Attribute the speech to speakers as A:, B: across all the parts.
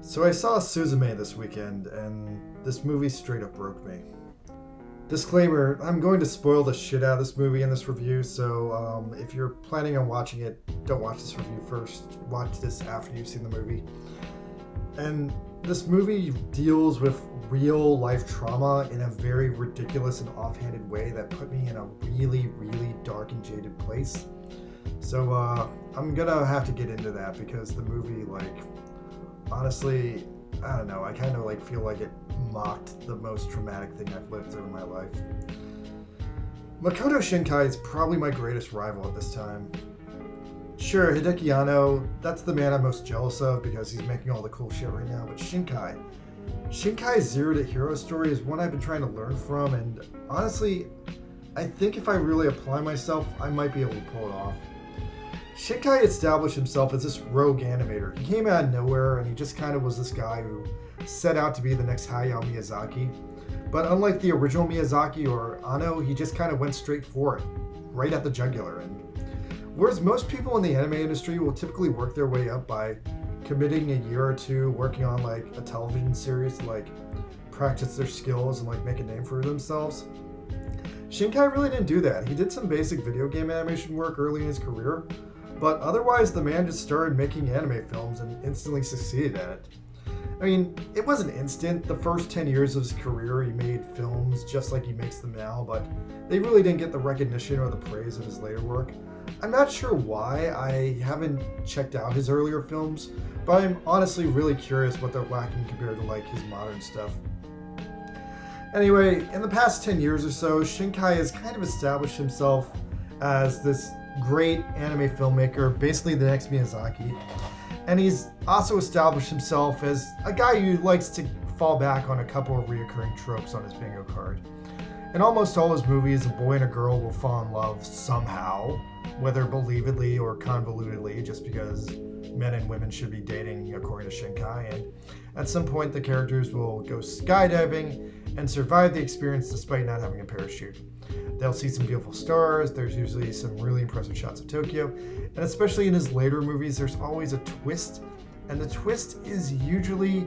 A: So I saw Suzume this weekend, and this movie straight up broke me. Disclaimer, I'm going to spoil the shit out of this movie in this review, so if you're planning on watching it, don't watch this review first. Watch this after you've seen the movie. And this movie deals with real life trauma in a very ridiculous and offhanded way that put me in a really, really dark and jaded place. So I'm gonna have to get into that because the movie, honestly, I don't know, I kind of feel like it mocked the most traumatic thing I've lived through in my life. Makoto Shinkai is probably my greatest rival at this time. Sure, Hideki Anno, that's the man I'm most jealous of because he's making all the cool shit right now, but Shinkai's Zero to Hero story is one I've been trying to learn from, and honestly, I think if I really apply myself, I might be able to pull it off. Shinkai established himself as this rogue animator. He came out of nowhere and he just kind of was this guy who set out to be the next Hayao Miyazaki. But unlike the original Miyazaki or Anno, he just kind of went straight for it, right at the jugular. And whereas most people in the anime industry will typically work their way up by committing a year or two working on a television series to practice their skills and make a name for themselves, Shinkai really didn't do that. He did some basic video game animation work early in his career, but otherwise the man just started making anime films and instantly succeeded at it. I mean, it wasn't instant. The first 10 years of his career he made films just like he makes them now, but they really didn't get the recognition or the praise of his later work. I'm not sure why. I haven't checked out his earlier films, but I'm honestly really curious what they're lacking compared to his modern stuff. Anyway, in the past 10 years or so, Shinkai has kind of established himself as this great anime filmmaker, basically the next Miyazaki. And he's also established himself as a guy who likes to fall back on a couple of reoccurring tropes on his bingo card. In almost all his movies, a boy and a girl will fall in love somehow, whether believedly or convolutedly, just because men and women should be dating according to Shinkai. And at some point, the characters will go skydiving and survive the experience despite not having a parachute. They'll see some beautiful stars, there's usually some really impressive shots of Tokyo, and especially in his later movies, there's always a twist, and the twist is usually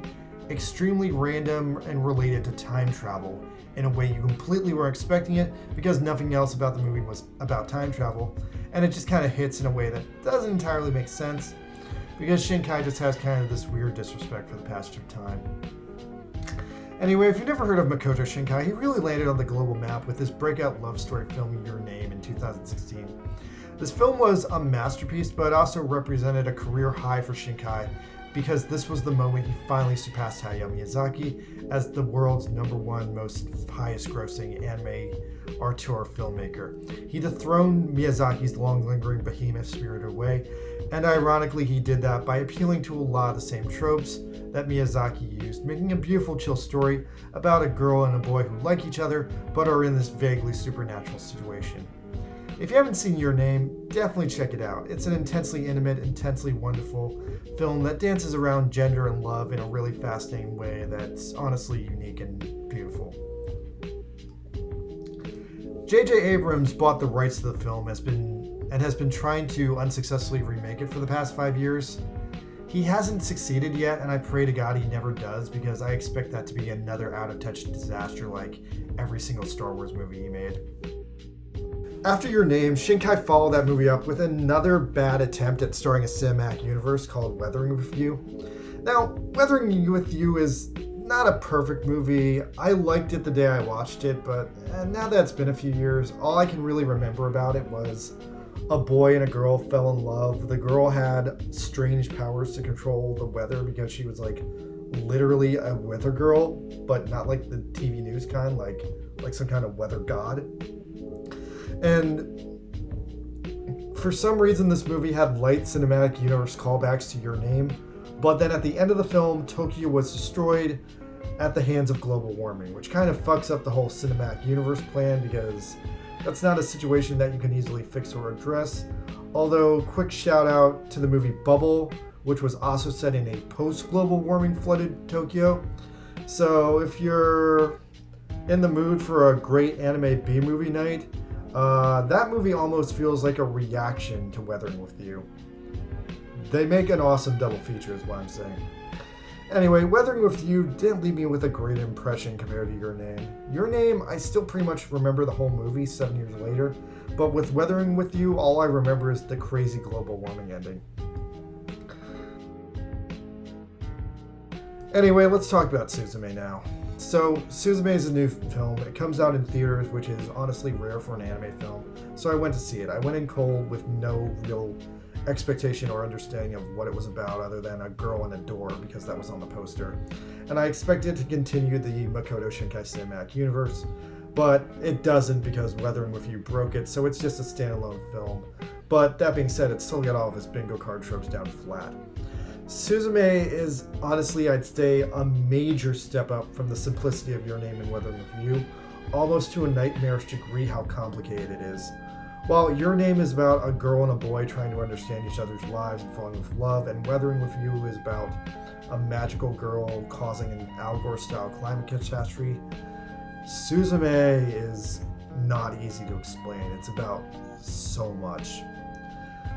A: extremely random and related to time travel in a way you completely weren't expecting it because nothing else about the movie was about time travel, and it just kind of hits in a way that doesn't entirely make sense because Shinkai just has kind of this weird disrespect for the passage of time. Anyway, if you've never heard of Makoto Shinkai, he really landed on the global map with his breakout love story film Your Name in 2016. This film was a masterpiece, but also represented a career high for Shinkai because this was the moment he finally surpassed Hayao Miyazaki as the world's #1 most highest grossing anime auteur filmmaker. He dethroned Miyazaki's long-lingering behemoth Spirited Away, and ironically he did that by appealing to a lot of the same tropes that Miyazaki used, making a beautiful chill story about a girl and a boy who like each other but are in this vaguely supernatural situation. If you haven't seen Your Name, definitely check it out. It's an intensely intimate, intensely wonderful film that dances around gender and love in a really fascinating way that's honestly unique and beautiful. J.J. Abrams bought the rights to the film has been trying to unsuccessfully remake it for the past 5 years. He hasn't succeeded yet, and I pray to God he never does because I expect that to be another out-of-touch disaster like every single Star Wars movie he made. After Your Name, Shinkai followed that movie up with another bad attempt at starring a cinematic universe called Weathering with You. Now, Weathering with You is not a perfect movie. I liked it the day I watched it, but now that it's been a few years, all I can really remember about it was a boy and a girl fell in love. The girl had strange powers to control the weather because she was literally a weather girl, but not like the TV news kind, like some kind of weather god. And for some reason, this movie had light cinematic universe callbacks to Your Name, but then at the end of the film, Tokyo was destroyed at the hands of global warming, which kind of fucks up the whole cinematic universe plan because that's not a situation that you can easily fix or address. Although, quick shout out to the movie Bubble, which was also set in a post-global warming flooded Tokyo. So if you're in the mood for a great anime B-movie night, that movie almost feels like a reaction to Weathering with You. They make an awesome double feature is what I'm saying. Anyway, Weathering with You didn't leave me with a great impression compared to Your Name. Your Name, I still pretty much remember the whole movie 7 years later, but with Weathering with You, all I remember is the crazy global warming ending. Anyway, let's talk about Suzume now. So, Suzume is a new film. It comes out in theaters, which is honestly rare for an anime film, so I went to see it. I went in cold with no real expectation or understanding of what it was about other than a girl in a door, because that was on the poster. And I expected to continue the Makoto Shinkai cinematic universe, but it doesn't because Weathering with You broke it, so it's just a standalone film. But that being said, it still got all of his bingo card tropes down flat. Suzume is, honestly, I'd say, a major step up from the simplicity of Your Name and Weathering with You, almost to a nightmarish degree how complicated it is. While Your Name is about a girl and a boy trying to understand each other's lives and falling with love, and Weathering with You is about a magical girl causing an Al Gore-style climate catastrophe, Suzume is not easy to explain. It's about so much.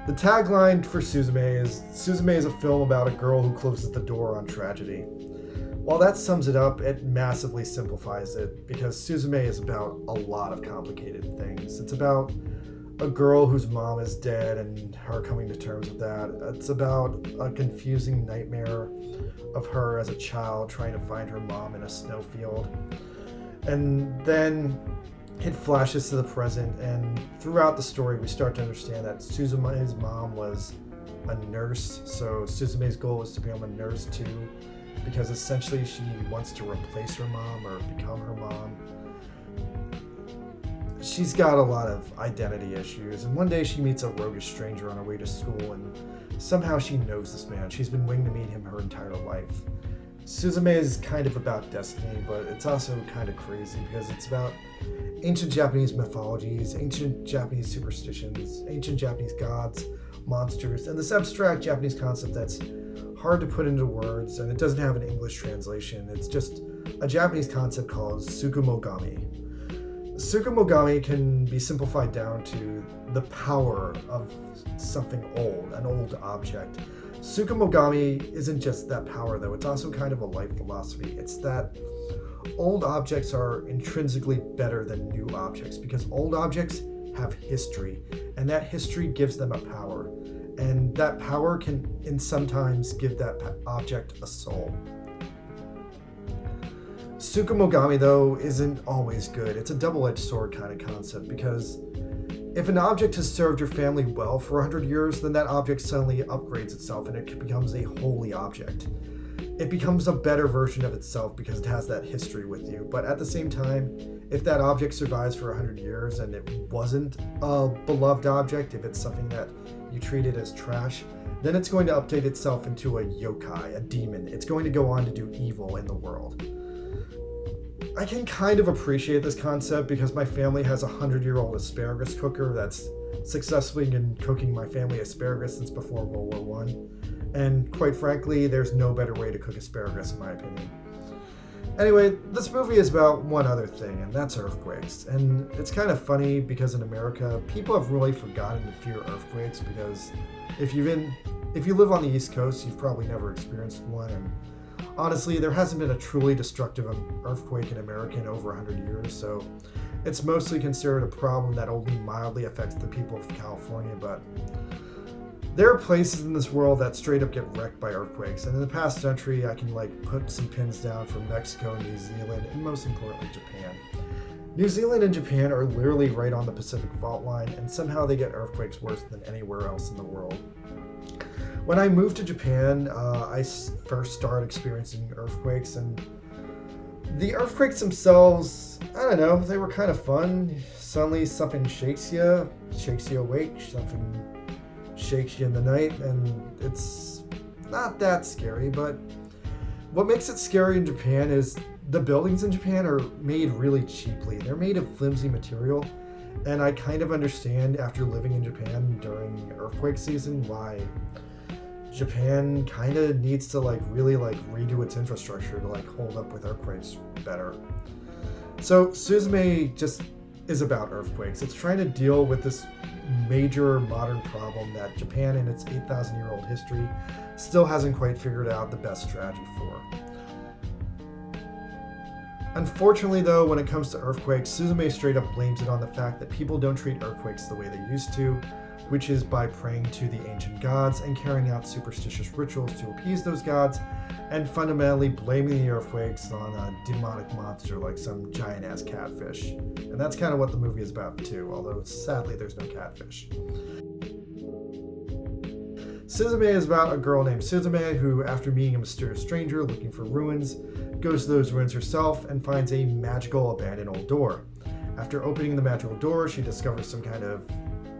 A: The tagline for Suzume is a film about a girl who closes the door on tragedy. While that sums it up, it massively simplifies it because Suzume is about a lot of complicated things. It's about a girl whose mom is dead and her coming to terms with that. It's about a confusing nightmare of her as a child trying to find her mom in a snowfield. And then it flashes to the present, and throughout the story we start to understand that Suzume's mom was a nurse, so Suzume's goal is to become a nurse too, because essentially she wants to replace her mom or become her mom. She's got a lot of identity issues, and one day she meets a roguish stranger on her way to school, and somehow she knows this man. She's been waiting to meet him her entire life. Suzume is kind of about destiny, but it's also kind of crazy because it's about ancient Japanese mythologies, ancient Japanese superstitions, ancient Japanese gods, monsters, and this abstract Japanese concept that's hard to put into words, and it doesn't have an English translation. It's just a Japanese concept called Tsukumogami. Tsukumogami can be simplified down to the power of something old, an old object. Tsukumogami isn't just that power though, it's also kind of a life philosophy. It's that old objects are intrinsically better than new objects because old objects have history, and that history gives them a power, and that power can sometimes give that object a soul. Tsukumogami, though, isn't always good. It's a double-edged sword kind of concept because if an object has served your family well for 100 years, then that object suddenly upgrades itself and it becomes a holy object. It becomes a better version of itself because it has that history with you. But at the same time, if that object survives for 100 years and it wasn't a beloved object, if it's something that you treated as trash, then it's going to update itself into a yokai, a demon. It's going to go on to do evil in the world. I can kind of appreciate this concept because my family has a 100-year-old asparagus cooker that's successfully been cooking my family asparagus since before World War I. And quite frankly, there's no better way to cook asparagus in my opinion. Anyway, this movie is about one other thing, and that's earthquakes. And it's kind of funny because in America, people have really forgotten to fear earthquakes because if you live on the East Coast, you've probably never experienced one. And honestly, there hasn't been a truly destructive earthquake in America in over 100 years, so it's mostly considered a problem that only mildly affects the people of California, but there are places in this world that straight up get wrecked by earthquakes, and in the past century, I can put some pins down from Mexico, New Zealand, and most importantly, Japan. New Zealand and Japan are literally right on the Pacific fault line, and somehow they get earthquakes worse than anywhere else in the world. When I moved to Japan, I first started experiencing earthquakes, and the earthquakes themselves, I don't know, they were kind of fun. Suddenly something shakes you awake, something shakes you in the night, and it's not that scary, but what makes it scary in Japan is the buildings in Japan are made really cheaply. They're made of flimsy material, and I kind of understand after living in Japan during earthquake season why Japan kind of needs to really redo its infrastructure to hold up with earthquakes better. So Suzume just is about earthquakes. It's trying to deal with this major modern problem that Japan, in its 8,000-year-old history, still hasn't quite figured out the best strategy for. Unfortunately, though, when it comes to earthquakes, Suzume straight up blames it on the fact that people don't treat earthquakes the way they used to, which is by praying to the ancient gods and carrying out superstitious rituals to appease those gods, and fundamentally blaming the earthquakes on a demonic monster like some giant-ass catfish. And that's kind of what the movie is about too, although sadly there's no catfish. Suzume is about a girl named Suzume who, after meeting a mysterious stranger looking for ruins, goes to those ruins herself and finds a magical abandoned old door. After opening the magical door, she discovers some kind of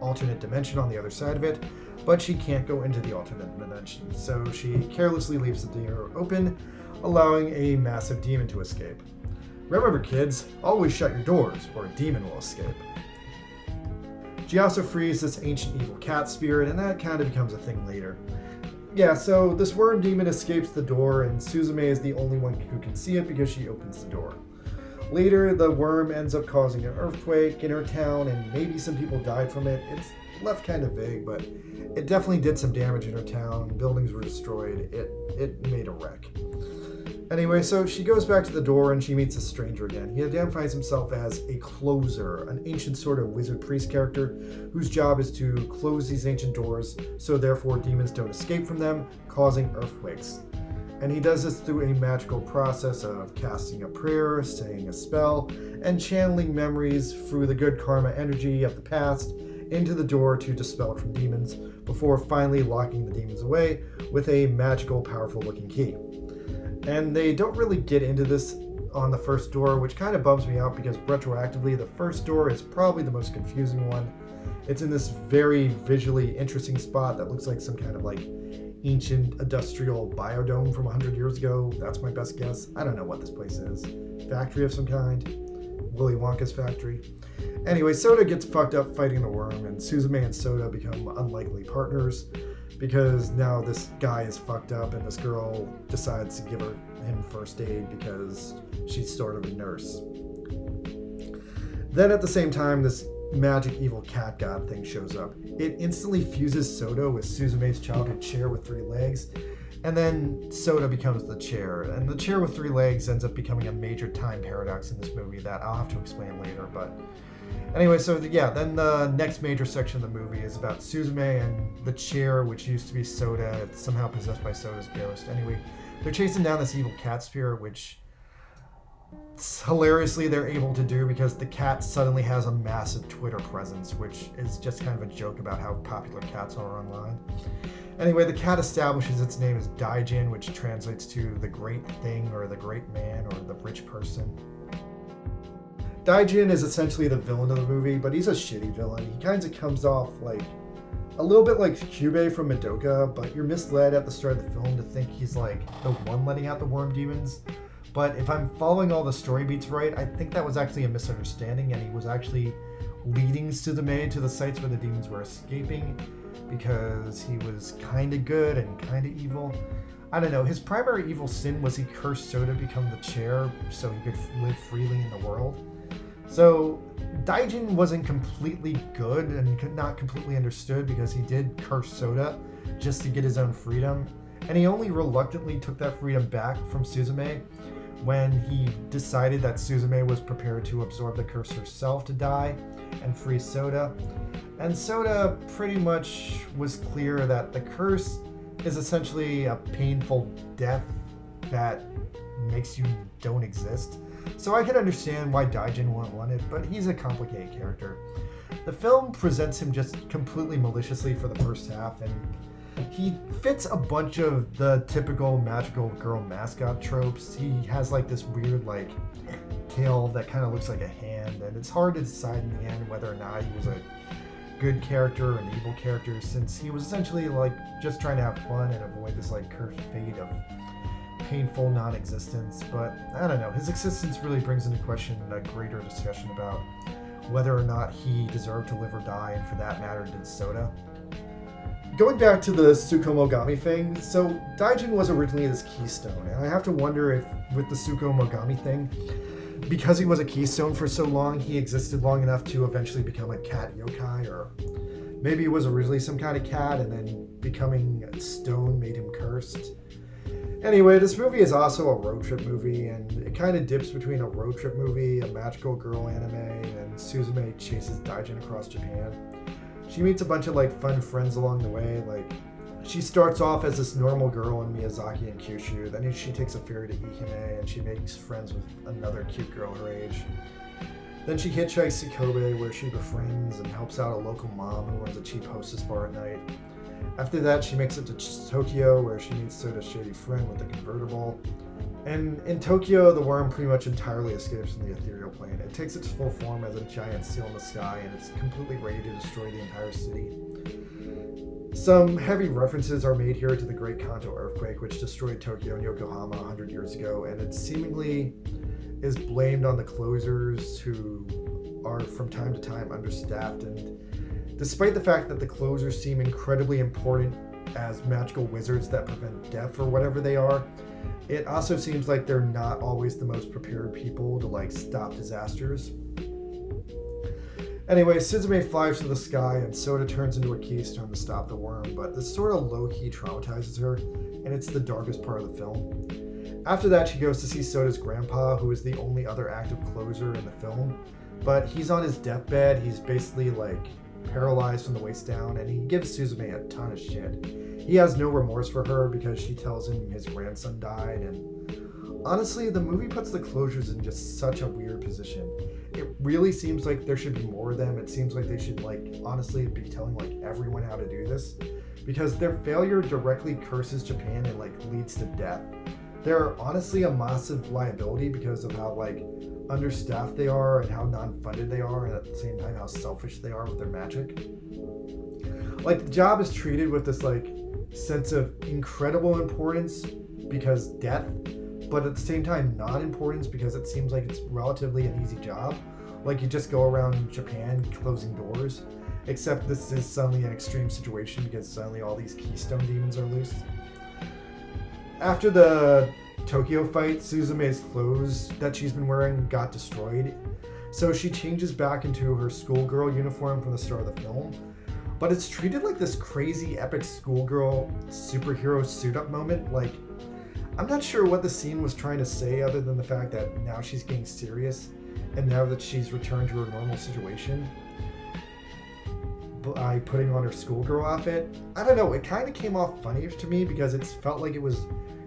A: alternate dimension on the other side of it, but she can't go into the alternate dimension, so she carelessly leaves the door open, allowing a massive demon to escape. Remember, kids, always shut your doors or a demon will escape. She also frees this ancient evil cat spirit, and that kind of becomes a thing later. Yeah, so this worm demon escapes the door, and Suzume is the only one who can see it because she opens the door. Later, the worm ends up causing an earthquake in her town, and maybe some people died from it. It's left kind of vague, but it definitely did some damage in her town. Buildings were destroyed. It made a wreck. Anyway, so she goes back to the door and she meets a stranger again. He identifies himself as a closer, an ancient sort of wizard priest character whose job is to close these ancient doors so therefore demons don't escape from them, causing earthquakes. And he does this through a magical process of casting a prayer, saying a spell, and channeling memories through the good karma energy of the past into the door to dispel it from demons, before finally locking the demons away with a magical, powerful looking key. And they don't really get into this on the first door, which kind of bums me out because retroactively the first door is probably the most confusing one. It's in this very visually interesting spot that looks like some kind of like ancient industrial biodome from 100 years ago. That's my best guess. I don't know what this place is. Factory of some kind. Willy Wonka's factory. Anyway, Soda gets fucked up fighting the worm, and Suzume and Soda become unlikely partners because now this guy is fucked up and this girl decides to give him first aid because she's sort of a nurse. Then at the same time, this magic evil cat god thing shows up. It instantly fuses Soda with Suzume's childhood chair with 3 legs, and then Soda becomes the chair. And the chair with 3 legs ends up becoming a major time paradox in this movie that I'll have to explain later, but anyway, so yeah, then the next major section of the movie is about Suzume and the chair, which used to be Soda. It's somehow possessed by Soda's ghost. Anyway, they're chasing down this evil cat spirit, which hilariously they're able to do because the cat suddenly has a massive Twitter presence, which is just kind of a joke about how popular cats are online. Anyway, the cat establishes its name as Daijin, which translates to the great thing or the great man or the rich person. Daijin is essentially the villain of the movie, but he's a shitty villain. He kind of comes off like a little bit like Kyubey from Madoka, but you're misled at the start of the film to think he's like the one letting out the worm demons. But if I'm following all the story beats right, I think that was actually a misunderstanding, and he was actually leading Suzume to the sites where the demons were escaping because he was kind of good and kind of evil. I don't know, his primary evil sin was he cursed Soda to become the chair so he could live freely in the world. So Daijin wasn't completely good and not completely understood because he did curse Soda just to get his own freedom, and he only reluctantly took that freedom back from Suzume when he decided that Suzume was prepared to absorb the curse herself to die and free Soda. And Soda pretty much was clear that the curse is essentially a painful death that makes you don't exist. So I can understand why Daijin wouldn't want it, but he's a complicated character. The film presents him just completely maliciously for the first half, and he fits a bunch of the typical magical girl mascot tropes. He has like this weird like tail that kind of looks like a hand, and it's hard to decide in the end whether or not he was a good character or an evil character, since he was essentially like just trying to have fun and avoid this like cursed fate of painful non-existence. But I don't know, his existence really brings into question a greater discussion about whether or not he deserved to live or die, and for that matter did Soda. Going back to the Tsukumogami thing, so Daijin was originally this keystone, and I have to wonder if with the Tsukumogami thing, because he was a keystone for so long, he existed long enough to eventually become a cat yokai, or maybe he was originally some kind of cat and then becoming stone made him cursed. Anyway, this movie is also a road trip movie, and it kind of dips between a road trip movie, a magical girl anime, and Suzume chases Daijin across Japan. She meets a bunch of fun friends along the way. She starts off as this normal girl in Miyazaki and Kyushu, then she takes a ferry to Ikime and she makes friends with another cute girl her age. Then she hitchhikes to Kobe, where she befriends and helps out a local mom who runs a cheap hostess bar at night. After that, she makes it to Tokyo, where she meets Soda's shady friend with a convertible. And in Tokyo, the worm pretty much entirely escapes from the ethereal plane. It takes its full form as a giant seal in the sky, and it's completely ready to destroy the entire city. Some heavy references are made here to the Great Kanto earthquake, which destroyed Tokyo and Yokohama 100 years ago, and it seemingly is blamed on the closers, who are from time to time understaffed. And despite the fact that the closers seem incredibly important as magical wizards that prevent death or whatever they are, it also seems like they're not always the most prepared people to stop disasters. Anyway, Suzume flies to the sky and Soda turns into a keystone to stop the worm, but this sort of low-key traumatizes her, and it's the darkest part of the film. After that, she goes to see Soda's grandpa, who is the only other active closer in the film, but he's on his deathbed. He's basically paralyzed from the waist down, and he gives Suzume a ton of shit. He has no remorse for her because she tells him his grandson died, and honestly, the movie puts the closures in just such a weird position. It really seems like there should be more of them. It seems like they should honestly be telling everyone how to do this, because their failure directly curses Japan and leads to death. They're honestly a massive liability because of how understaffed they are and how non-funded they are, and at the same time how selfish they are with their magic. The job is treated with this sense of incredible importance because death, but at the same time non-importance because it seems like it's relatively an easy job. You just go around Japan closing doors, except this is suddenly an extreme situation because suddenly all these keystone demons are loose. After the Tokyo fight, Suzume's clothes that she's been wearing got destroyed, so she changes back into her schoolgirl uniform from the start of the film, but it's treated like this crazy epic schoolgirl superhero suit-up moment. I'm not sure what the scene was trying to say other than the fact that now she's getting serious and now that she's returned to her normal situation by putting on her schoolgirl outfit. I don't know, it kind of came off funny to me because it felt like it was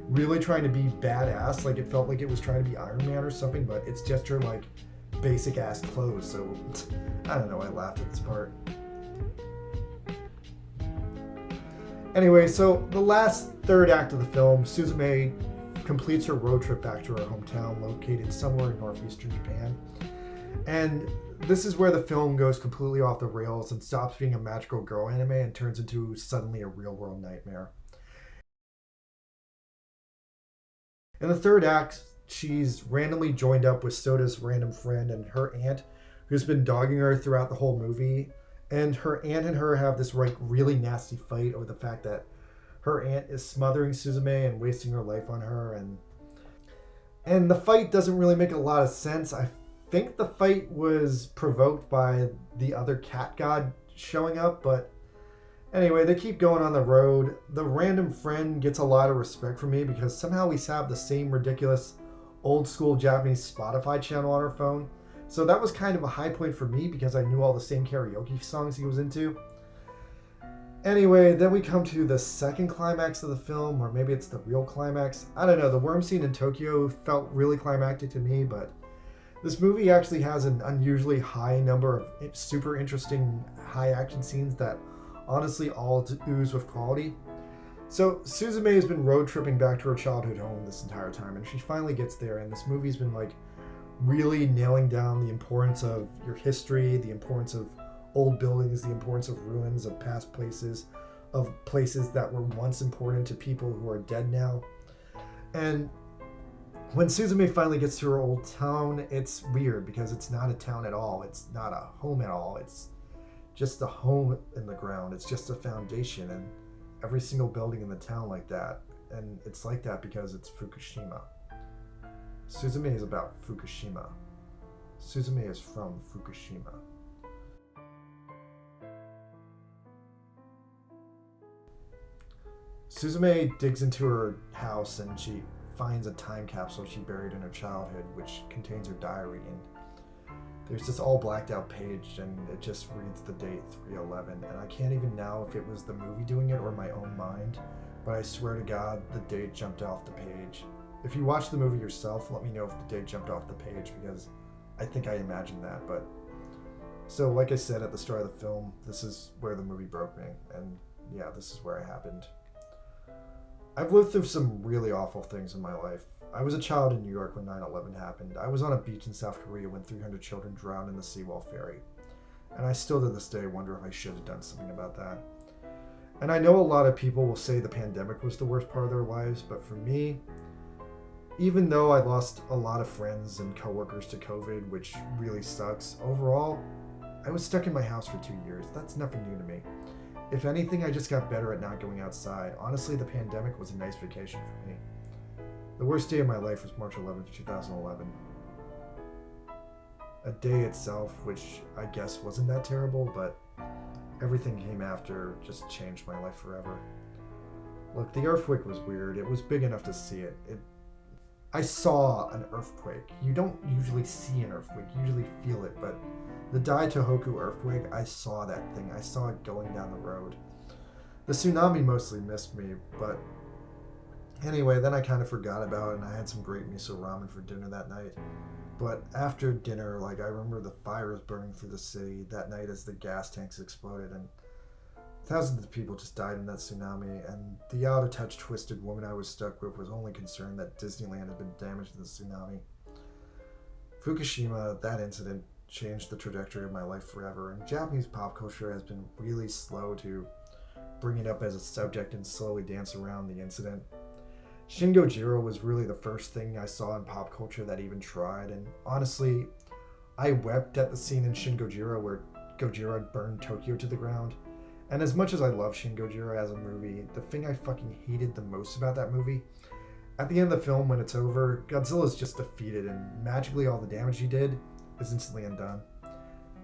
A: really trying to be badass. It felt like it was trying to be Iron Man or something, but it's just her basic ass clothes. So I don't know, I laughed at this part. Anyway, so the last third act of the film, Suzume completes her road trip back to her hometown located somewhere in northeastern Japan. And this is where the film goes completely off the rails and stops being a magical girl anime and turns into suddenly a real world nightmare. In the third act, she's randomly joined up with Soda's random friend and her aunt, who's been dogging her throughout the whole movie. And her aunt and her have this really nasty fight over the fact that her aunt is smothering Suzume and wasting her life on her. And the fight doesn't really make a lot of sense. I think the fight was provoked by the other cat god showing up, but anyway, they keep going on the road. The random friend gets a lot of respect from me because somehow we have the same ridiculous old school Japanese Spotify channel on our phone. So that was kind of a high point for me because I knew all the same karaoke songs he was into. Anyway, then we come to the second climax of the film, or maybe it's the real climax. I don't know, the worm scene in Tokyo felt really climactic to me, but this movie actually has an unusually high number of super interesting high action scenes that honestly all ooze with quality. So Suzume has been road tripping back to her childhood home this entire time, and she finally gets there, and this movie's been really nailing down the importance of your history, the importance of old buildings, the importance of ruins, of past places, of places that were once important to people who are dead now. And when Suzume finally gets to her old town, it's weird because it's not a town at all. It's not a home at all. It's just a home in the ground. It's just a foundation, and every single building in the town like that. And it's like that because it's Fukushima. Suzume is about Fukushima. Suzume is from Fukushima. Suzume digs into her house and she finds a time capsule she buried in her childhood, which contains her diary. And there's this all blacked out page, and it just reads the date 3/11. And I can't even know if it was the movie doing it or my own mind, but I swear to God, the date jumped off the page. If you watch the movie yourself, let me know if the date jumped off the page, because I think I imagined that. But so, like I said at the start of the film, this is where the movie broke me, and yeah, this is where it happened. I've lived through some really awful things in my life. I was a child in New York when 9/11 happened. I was on a beach in South Korea when 300 children drowned in the Seawall Ferry. And I still to this day wonder if I should have done something about that. And I know a lot of people will say the pandemic was the worst part of their lives, but for me, even though I lost a lot of friends and coworkers to COVID, which really sucks, overall, I was stuck in my house for 2 years. That's nothing new to me. If anything, I just got better at not going outside. Honestly, the pandemic was a nice vacation for me. The worst day of my life was March 11th, 2011. A day itself, which I guess wasn't that terrible, but everything came after just changed my life forever. Look, the earthquake was weird. It was big enough to see it. I saw an earthquake. You don't usually see an earthquake, you usually feel it, but the Dai Tohoku earthquake, I saw that thing. I saw it going down the road. The tsunami mostly missed me, but anyway, then I kind of forgot about it, and I had some great miso ramen for dinner that night. But after dinner, I remember the fires burning through the city that night as the gas tanks exploded, and thousands of people just died in that tsunami, and the out-of-touch twisted woman I was stuck with was only concerned that Disneyland had been damaged in the tsunami. Fukushima, that incident, changed the trajectory of my life forever, and Japanese pop culture has been really slow to bring it up as a subject and slowly dance around the incident. Shin Gojira was really the first thing I saw in pop culture that even tried, and honestly, I wept at the scene in Shin Gojira where Gojira burned Tokyo to the ground. And as much as I love Shin Gojira as a movie, the thing I fucking hated the most about that movie, at the end of the film when it's over, Godzilla's just defeated and magically all the damage he did is instantly undone.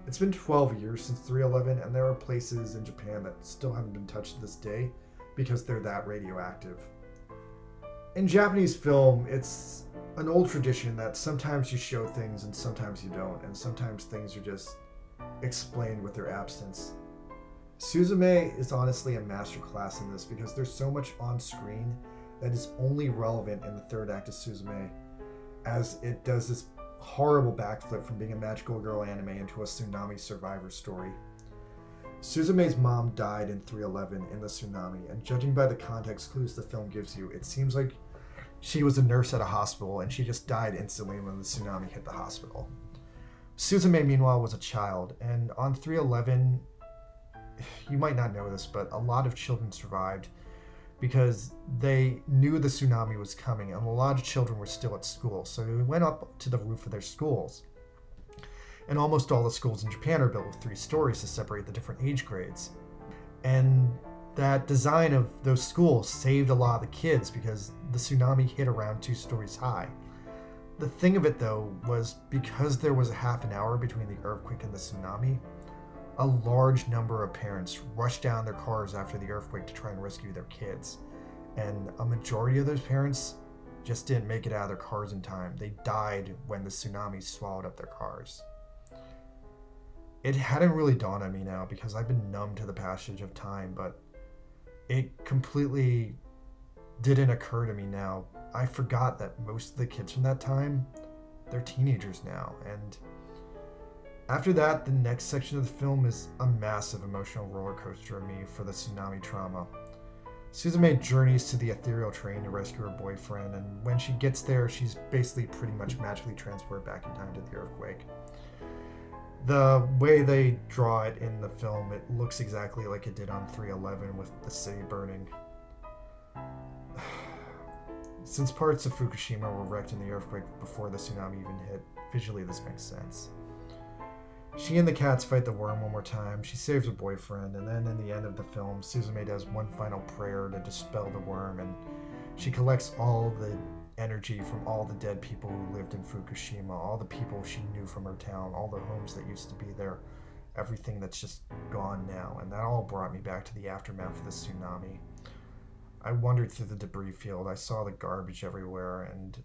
A: It's been 12 years since 3/11, and there are places in Japan that still haven't been touched to this day because they're that radioactive. In Japanese film, it's an old tradition that sometimes you show things and sometimes you don't, and sometimes things are just explained with their absence. Suzume is honestly a masterclass in this because there's so much on screen that is only relevant in the third act of Suzume, as it does this horrible backflip from being a magical girl anime into a tsunami survivor story. Suzume's mom died in 3/11 in the tsunami, and judging by the context clues the film gives you, it seems like she was a nurse at a hospital and she just died instantly when the tsunami hit the hospital. Suzume, meanwhile, was a child, and on 3/11, you might not know this, but a lot of children survived because they knew the tsunami was coming, and a lot of children were still at school, so they went up to the roof of their schools. And almost all the schools in Japan are built with 3 stories to separate the different age grades. And that design of those schools saved a lot of the kids because the tsunami hit around 2 stories high. The thing of it, though, was because there was a half an hour between the earthquake and the tsunami, a large number of parents rushed down their cars after the earthquake to try and rescue their kids. And a majority of those parents just didn't make it out of their cars in time. They died when the tsunami swallowed up their cars. It hadn't really dawned on me now because I've been numb to the passage of time, but it completely didn't occur to me now. I forgot that most of the kids from that time, they're teenagers now, and after that, the next section of the film is a massive emotional roller coaster of me for the tsunami trauma. Suzume journeys to the ethereal train to rescue her boyfriend, and when she gets there, she's basically pretty much magically transported back in time to the earthquake. The way they draw it in the film, it looks exactly like it did on 3/11 with the city burning. Since parts of Fukushima were wrecked in the earthquake before the tsunami even hit, visually this makes sense. She and the cats fight the worm one more time, she saves her boyfriend, and then in the end of the film, Suzume does one final prayer to dispel the worm, and she collects all the energy from all the dead people who lived in Fukushima, all the people she knew from her town, all the homes that used to be there, everything that's just gone now. And that all brought me back to the aftermath of the tsunami. I wandered through the debris field. I saw the garbage everywhere, and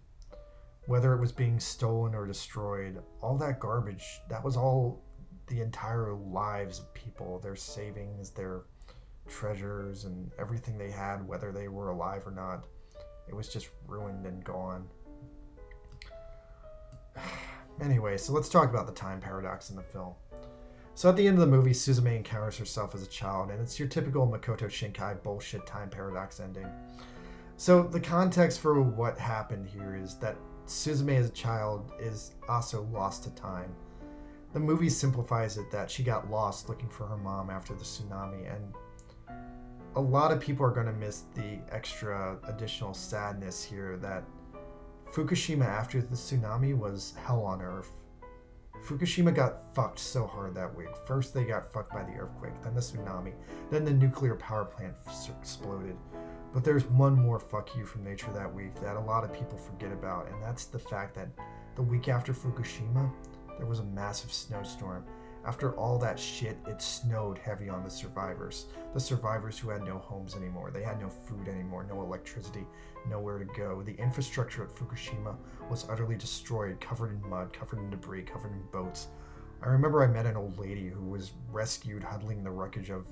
A: whether it was being stolen or destroyed, all that garbage, that was all the entire lives of people, their savings, their treasures, and everything they had, whether they were alive or not. It was just ruined and gone. Anyway, so let's talk about the time paradox in the film. So at the end of the movie, Suzume encounters herself as a child, and it's your typical Makoto Shinkai bullshit time paradox ending. So the context for what happened here is that Suzume as a child is also lost to time. The movie simplifies it that she got lost looking for her mom after the tsunami, and a lot of people are going to miss the extra additional sadness here that Fukushima after the tsunami was hell on earth. Fukushima got fucked so hard that week. First they got fucked by the earthquake, then the tsunami, then the nuclear power plant exploded. But there's one more fuck you from nature that week that a lot of people forget about, and that's the fact that the week after Fukushima, there was a massive snowstorm. After all that shit, it snowed heavy on the survivors who had no homes anymore. They had no food anymore, no electricity, nowhere to go. The infrastructure at Fukushima was utterly destroyed, covered in mud, covered in debris, covered in boats. I remember I met an old lady who was rescued huddling in the wreckage of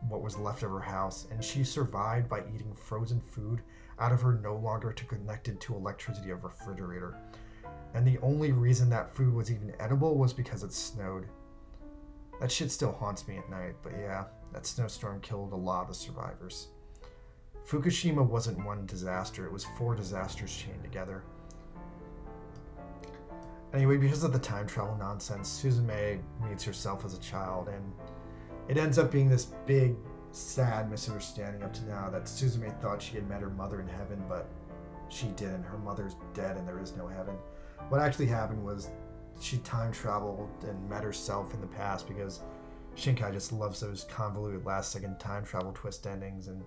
A: what was left of her house, and she survived by eating frozen food out of her no longer connected to electricity of refrigerator. And the only reason that food was even edible was because it snowed. That shit still haunts me at night, but yeah, that snowstorm killed a lot of the survivors. Fukushima wasn't one disaster, it was 4 disasters chained together. Anyway, because of the time travel nonsense, Suzume meets herself as a child, and it ends up being this big, sad misunderstanding up to now that Suzume thought she had met her mother in heaven, but she didn't. Her mother's dead and there is no heaven. What actually happened was she time traveled and met herself in the past because Shinkai just loves those convoluted last second time travel twist endings, and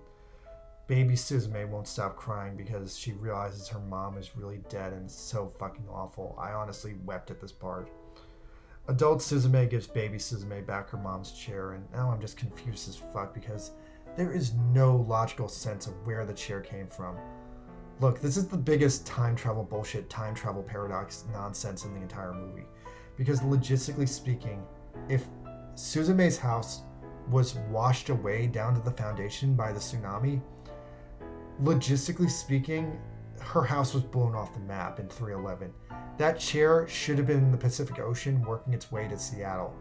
A: baby Suzume won't stop crying because she realizes her mom is really dead and it's so fucking awful. I honestly wept at this part. Adult Suzume gives baby Suzume back her mom's chair, and now I'm just confused as fuck because there is no logical sense of where the chair came from. Look, this is the biggest time travel bullshit, time travel paradox nonsense in the entire movie. Because logistically speaking, if Suzume's house was washed away down to the foundation by the tsunami, logistically speaking, her house was blown off the map in 311. That chair should have been in the Pacific Ocean working its way to Seattle.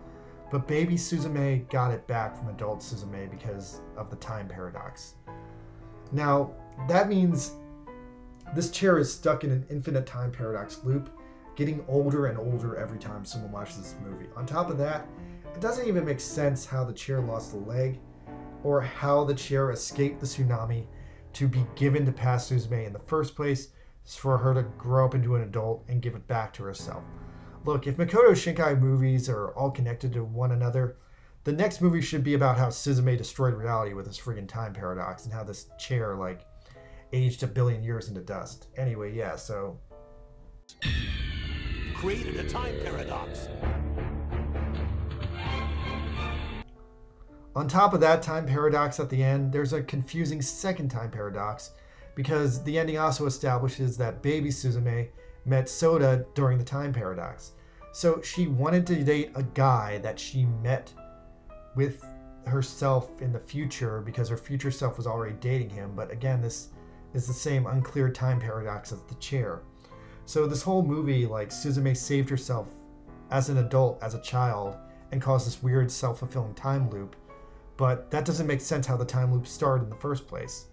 A: But baby Suzume got it back from adult Suzume because of the time paradox. Now, that means this chair is stuck in an infinite time paradox loop, getting older and older every time someone watches this movie. On top of that, it doesn't even make sense how the chair lost a leg, or how the chair escaped the tsunami to be given to past Suzume in the first place, for her to grow up into an adult and give it back to herself. Look, if Makoto Shinkai movies are all connected to one another, the next movie should be about how Suzume destroyed reality with this friggin' time paradox and how this chair, aged 1 billion years into dust. Anyway, yeah, so
B: created a time paradox.
A: On top of that time paradox at the end, there's a confusing second time paradox because the ending also establishes that baby Suzume met Soda during the time paradox. So she wanted to date a guy that she met with herself in the future because her future self was already dating him. But again, this is the same unclear time paradox as the chair. So this whole movie, Suzume saved herself as an adult, as a child, and caused this weird self-fulfilling time loop. But that doesn't make sense how the time loop started in the first place.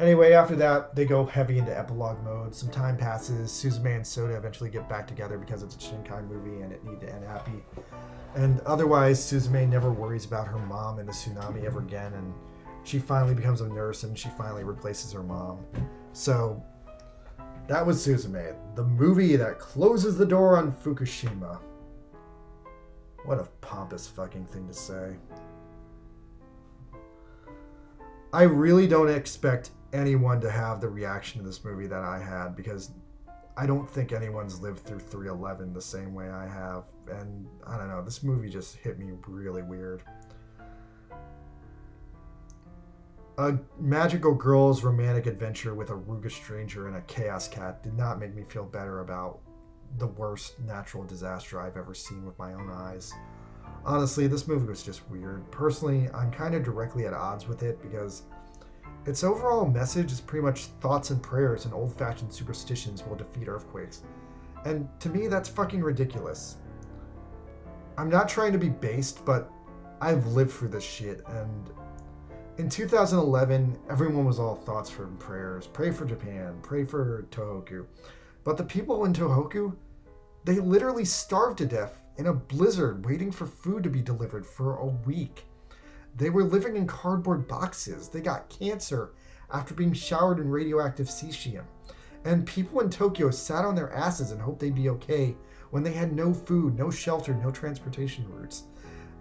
A: Anyway, after that, they go heavy into epilogue mode. Some time passes. Suzume and Soda eventually get back together because it's a Shinkai movie and it needed to end happy. And otherwise, Suzume never worries about her mom and the tsunami ever again, and she finally becomes a nurse and she finally replaces her mom. So that was Suzume, the movie that closes the door on Fukushima. What a pompous fucking thing to say. I really don't expect anyone to have the reaction to this movie that I had, because I don't think anyone's lived through 311 the same way I have. And I don't know, this movie just hit me really weird. A magical girl's romantic adventure with a Ruga stranger and a chaos cat did not make me feel better about the worst natural disaster I've ever seen with my own eyes. Honestly, this movie was just weird. Personally, I'm kind of directly at odds with it because its overall message is pretty much thoughts and prayers and old-fashioned superstitions will defeat earthquakes. And to me, that's fucking ridiculous. I'm not trying to be based, but I've lived through this shit, and in 2011, everyone was all thoughts and prayers. Pray for Japan, pray for Tohoku. But the people in Tohoku, they literally starved to death in a blizzard waiting for food to be delivered for a week. They were living in cardboard boxes. They got cancer after being showered in radioactive cesium. And people in Tokyo sat on their asses and hoped they'd be okay when they had no food, no shelter, no transportation routes.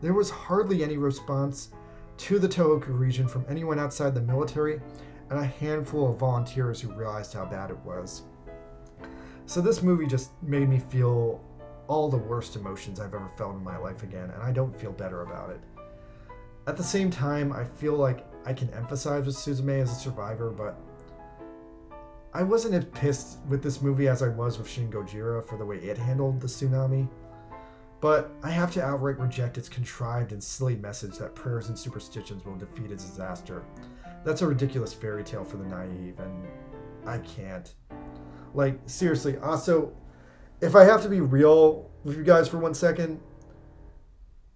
A: There was hardly any response to the Tohoku region from anyone outside the military and a handful of volunteers who realized how bad it was. So this movie just made me feel all the worst emotions I've ever felt in my life again, and I don't feel better about it. At the same time, I feel like I can empathize with Suzume as a survivor, but I wasn't as pissed with this movie as I was with Shin Gojira for the way it handled the tsunami. But I have to outright reject its contrived and silly message that prayers and superstitions will defeat a disaster. That's a ridiculous fairy tale for the naive, and I can't. Like, seriously. Also, if I have to be real with you guys for 1 second,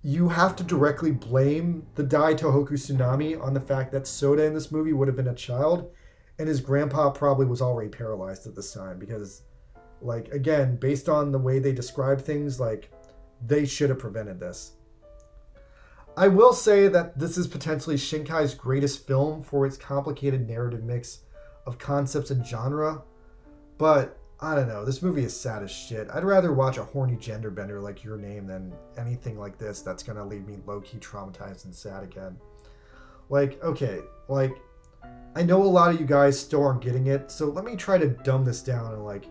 A: you have to directly blame the Dai Tohoku tsunami on the fact that Soda in this movie would have been a child, and his grandpa probably was already paralyzed at this time, because, like, again, based on the way they describe things, like, they should have prevented this. I will say that this is potentially Shinkai's greatest film for its complicated narrative mix of concepts and genre, but I don't know, this movie is sad as shit. I'd rather watch a horny gender bender like Your Name than anything like this that's gonna leave me low-key traumatized and sad again. Like, okay, like, I know a lot of you guys still aren't getting it, so let me try to dumb this down and, like,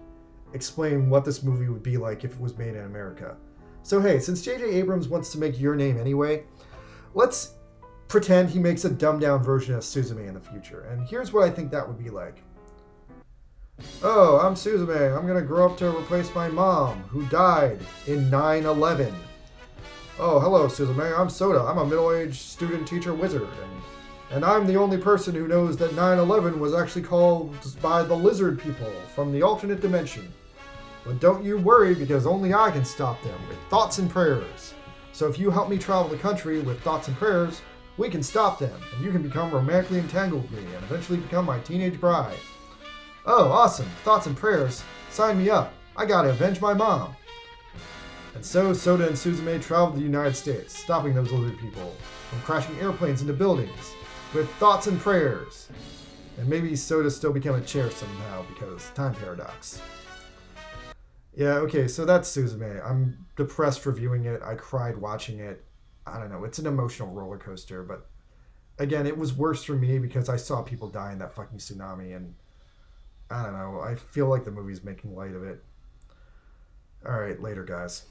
A: explain what this movie would be like if it was made in America. So hey, since J.J. Abrams wants to make Your Name anyway, let's pretend he makes a dumbed-down version of Suzume in the future. And here's what I think that would be like. Oh, I'm Suzume. I'm gonna grow up to replace my mom, who died in 9/11. Oh, hello, Suzume. I'm Soda. I'm a middle-aged student teacher wizard. And I'm the only person who knows that 9/11 was actually caused by the lizard people from the alternate dimension. But don't you worry, because only I can stop them with thoughts and prayers. So if you help me travel the country with thoughts and prayers, we can stop them, and you can become romantically entangled with me and eventually become my teenage bride. Oh, awesome. Thoughts and prayers. Sign me up. I gotta avenge my mom. And so Soda and Suzume traveled to the United States, stopping those lizard people from crashing airplanes into buildings with thoughts and prayers. And maybe Soda still became a chair somehow because time paradox. Yeah, okay, so that's Suzume. I'm depressed reviewing it. I cried watching it. I don't know, it's an emotional roller coaster, but again, it was worse for me because I saw people die in that fucking tsunami, and I don't know, I feel like the movie's making light of it. Alright, later guys.